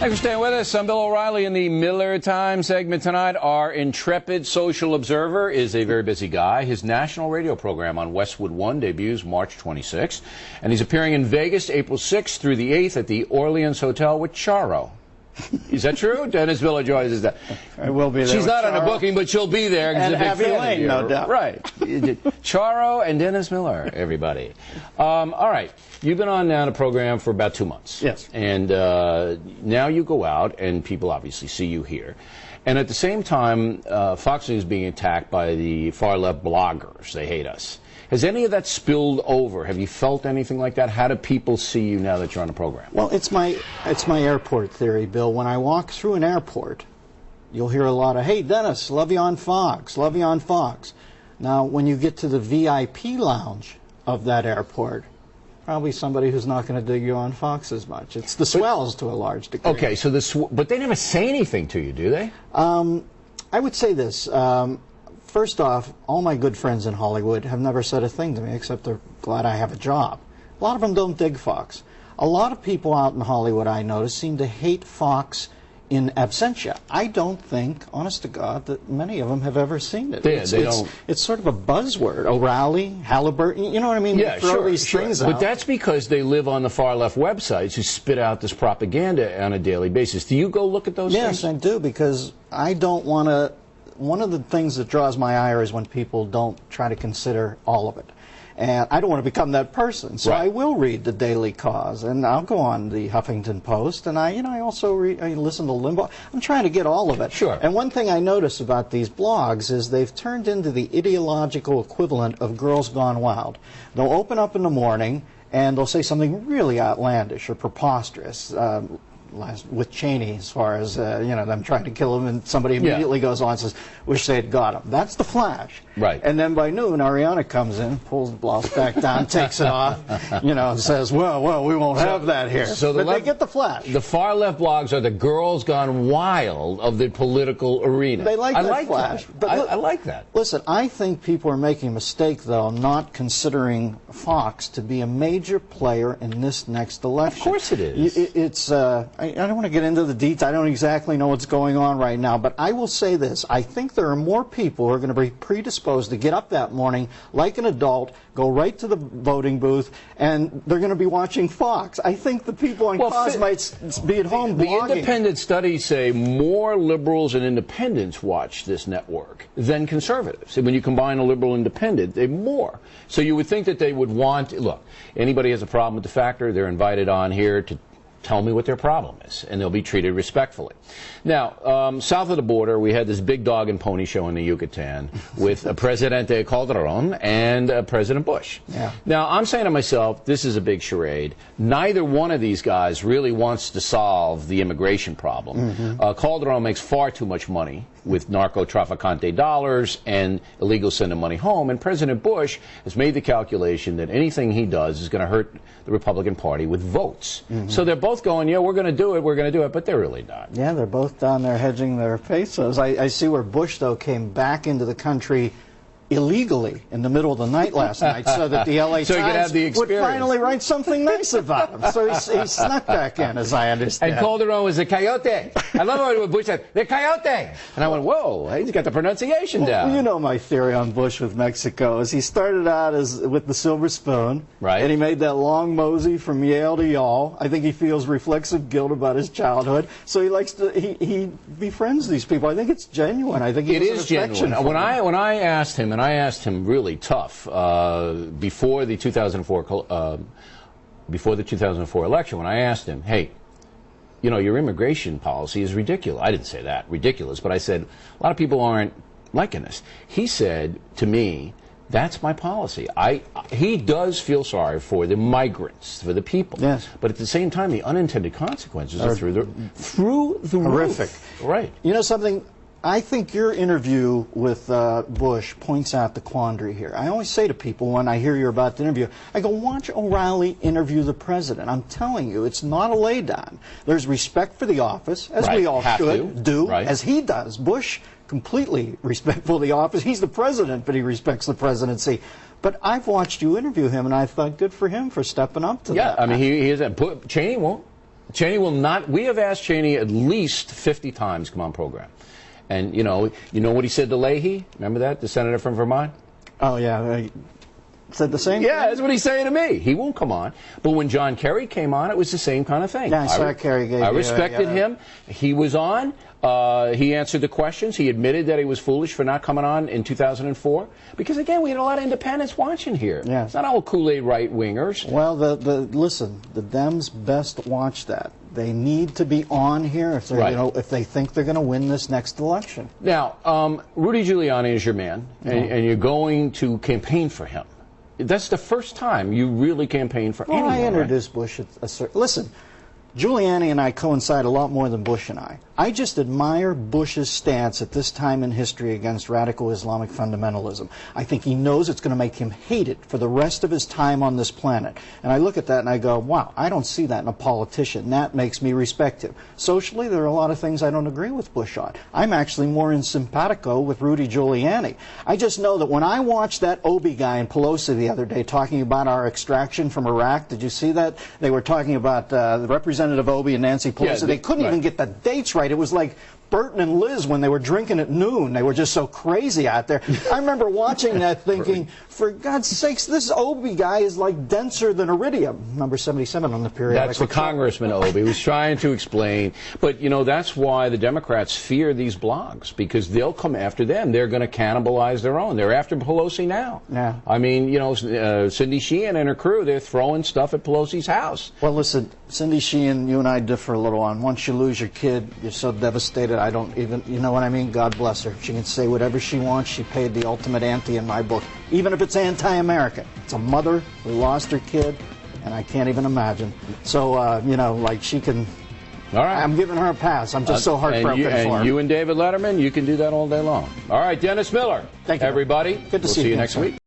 Thanks for staying with us. I'm Bill O'Reilly in the Miller Time segment tonight. Our intrepid social observer is a very busy guy. His national radio program on Westwood One debuts March 26th, and he's appearing in Vegas April 6th through the 8th at the Orleans Hotel with Charo. Is that true? Dennis Miller joins us. That I will be there. She's not Charo. on a booking, but she'll be there. And a big Abby fan Lane, of you. no doubt. Right. Charo and Dennis Miller, everybody. All right. You've been on now the program for about 2 months. Yes. And now you go out, and people obviously see you here. And at the same time, Fox News is being attacked by the far-left bloggers. They hate us. Has any of that spilled over? Have you felt anything like that? How do people see you now that you're on the program? Well, it's my airport theory, Bill. When I walk through an airport, you'll hear a lot of, "Hey, Dennis, love you on Fox, love you on Fox." Now, when you get to the VIP lounge of that airport, probably somebody who's not going to dig you on Fox as much. It's the swells to a large degree. Okay, so but they never say anything to you, do they? I would say this. First off, all my good friends in Hollywood have never said a thing to me except they're glad I have a job. A lot of them don't dig Fox. A lot of people out in Hollywood, I notice, seem to hate Fox in absentia. I don't think, honest to God, that many of them have ever seen it. It's sort of a buzzword. Oreilly, Halliburton, you know what I mean? Yeah, throw these things out. But that's because they live on the far-left websites who spit out this propaganda on a daily basis. Do you go look at those things? Yes, I do, because I don't want to... One of the things that draws my ire is when people don't try to consider all of it. And I don't want to become that person, so I will read the Daily Cause, and I'll go on the Huffington Post, and I also listen to Limbaugh. I'm trying to get all of it. Sure. And one thing I notice about these blogs is they've turned into the ideological equivalent of Girls Gone Wild. They'll open up in the morning, and they'll say something really outlandish or preposterous. With Cheney, as far as them trying to kill him, and somebody immediately goes on and says, "Wish they'd got him." That's the flash. Right. And then by noon, Ariana comes in, pulls the blouse back down, takes it off, and says, "Well, we won't have that here." But they get the flash. The far left blogs are the girls gone wild of the political arena. They like that flash. But I like that. Listen, I think people are making a mistake, though, not considering Fox to be a major player in this next election. Of course it is. I don't want to get into the details. I don't exactly know what's going on right now, but I will say this. I think there are more people who are going to be predisposed to get up that morning like an adult, go right to the voting booth, and they're going to be watching Fox. I think the people on Cause might be at home blogging. The independent studies say more liberals and independents watch this network than conservatives. And when you combine a liberal and independent, they're more. So you would think that they would want, look, anybody has a problem with the factor, they're invited on here to tell me what their problem is, and they'll be treated respectfully. Now, south of the border, we had this big dog and pony show in the Yucatan with Presidente Calderon and President Bush. Yeah. Now, I'm saying to myself, this is a big charade. Neither one of these guys really wants to solve the immigration problem. Calderon makes far too much money with Narcotraficante dollars and illegal sending money home, and President Bush has made the calculation that anything he does is going to hurt the Republican Party with votes. So they're both going, yeah, we're going to do it, but they're really not. Yeah, they're both down there hedging their pesos. I see where Bush, though, came back into the country illegally in the middle of the night last night so that the LA Times would finally write something nice about him. So he snuck back in, as I understand. And Calderon was a coyote. I love it when Bush said, "The coyote." And I went, whoa, he's got the pronunciation down. Well, you know my theory on Bush with Mexico is he started out with the silver spoon. Right. And he made that long mosey from Yale to y'all. I think he feels reflexive guilt about his childhood. So he likes to, he befriends these people. I think it's genuine. I think it is genuine. When I asked him, and I asked him really tough before the 2004 election, when I asked him, hey, your immigration policy is ridiculous. I didn't say that, ridiculous, but I said, a lot of people aren't liking this. He said to me, that's my policy. He does feel sorry for the migrants, for the people. Yes. But at the same time, the unintended consequences are through the horrific. Roof. Right. You know something? I think your interview with Bush points out the quandary here. I always say to people when I hear you're about to interview, I go, watch Oreilly interview the president. I'm telling you, it's not a lay-down. There's respect for the office, as we all should do, as he does. Bush, completely respectful of the office. He's the president, but he respects the presidency. But I've watched you interview him, and I thought good for him for stepping up to that. Yeah, I mean, he is. Cheney won't. Cheney will not. We have asked Cheney at least 50 times to come on program. And, you know what he said to Leahy? Remember that? The senator from Vermont? Oh, yeah. Said the same thing? Yeah, that's what he's saying to me. He won't come on. But when John Kerry came on, it was the same kind of thing. Yeah, I saw Kerry gave I respected him. He was on. He answered the questions. He admitted that he was foolish for not coming on in 2004. Because, again, we had a lot of independents watching here. Yeah. It's not all Kool-Aid right-wingers. Well, listen, the Dems best watch that. They need to be on here if they're, if they think they're going to win this next election. Now, Rudy Giuliani is your man, and you're going to campaign for him. That's the first time you really campaigned for anyone. I introduced Bush at a certain... Listen, Giuliani and I coincide a lot more than Bush and I. I just admire Bush's stance at this time in history against radical Islamic fundamentalism. I think he knows it's going to make him hate it for the rest of his time on this planet. And I look at that and I go, wow, I don't see that in a politician. That makes me respect him. Socially, there are a lot of things I don't agree with Bush on. I'm actually more in simpatico with Rudy Giuliani. I just know that when I watched that Obi guy in Pelosi the other day talking about our extraction from Iraq, did you see that? They were talking about the Representative Obi and Nancy Pelosi. Yeah, they couldn't even get the dates right. It was like Burton and Liz when they were drinking at noon. They were just so crazy out there. I remember watching that thinking, for God's sakes, this Obi guy is like denser than iridium. Number 77 on the periodic. That's what Congressman Obi was trying to explain. But, that's why the Democrats fear these blogs, because they'll come after them. They're going to cannibalize their own. They're after Pelosi now. Yeah. I mean, Cindy Sheehan and her crew, they're throwing stuff at Pelosi's house. Well, listen, Cindy Sheehan, you and I differ a little on. Once you lose your kid, you're so devastated. I don't even, you know what I mean? God bless her. She can say whatever she wants. She paid the ultimate ante in my book, even if it's anti-American. It's a mother who lost her kid, and I can't even imagine. So, like she can... All right. I'm giving her a pass. I'm just so heartbroken for her. And you and David Letterman, you can do that all day long. All right, Dennis Miller. Thank you. Everybody. Good to see you next week.